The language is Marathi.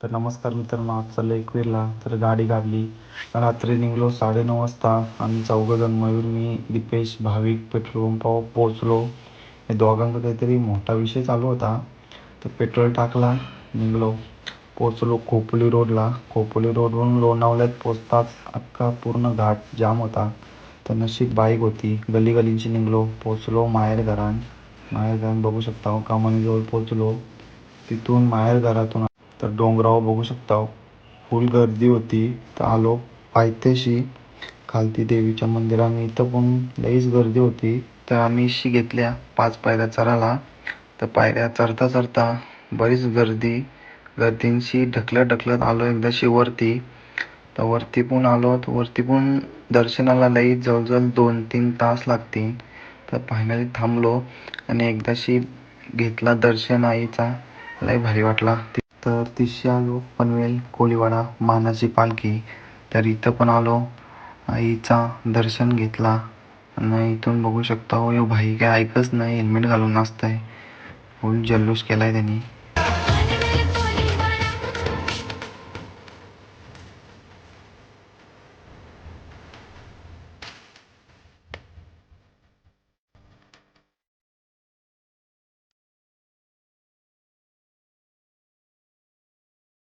तर नमस्कार मित्रांनो, आज चाललो एकवीरला. तर गाडी काढली. रात्री निघलो 9:30 वाजता. आम्ही चौघजण, मयूर, मी, दीपेश, भाविक पेट्रोल पंपावर पोहोचलो. हे दोघांचा काहीतरी मोठा विषय चालू होता. तर पेट्रोल टाकला, निघलो. पोचलो खोपोली रोडला. खोपोली रोडवरून लोणावळ्यात पोचताच अख्खा पूर्ण घाट जाम होता. तर नशीब बाईक होती. गली गलींची निघलो. पोचलो माहेर घरान बघू शकता. कामानीजवळ पोचलो. तिथून माहेर घरातून तर डोंगरावर बघू शकता फुल गर्दी होती. तर आलो पायथ्याशी खालती देवीच्या मंदिरात. इथं पण लईच गर्दी होती. तर आम्ही घेतल्या 5 पायऱ्या चढायला. तर पायऱ्या चढता चढता बरीच गर्दींशी ढकलत आलो एकदाशी वरती. तर वरती पण आलो. तर वरती पण दर्शनाला लई जवळजवळ 2-3 तास लागतील. तर फायनली थांबलो आणि एकदाशी घेतला दर्शन आईचा. लई भारी वाटला. तर तिशी आलो पनवेल कोळीवाडा मानाची पालखी. तर इथं पण आलो, आईचा दर्शन घेतला. आणि इथून बघू शकता हो भाई काय ऐकच नाही, हेल्मेट घालून नाचताय. फुल जल्लोष केलाय त्यांनी.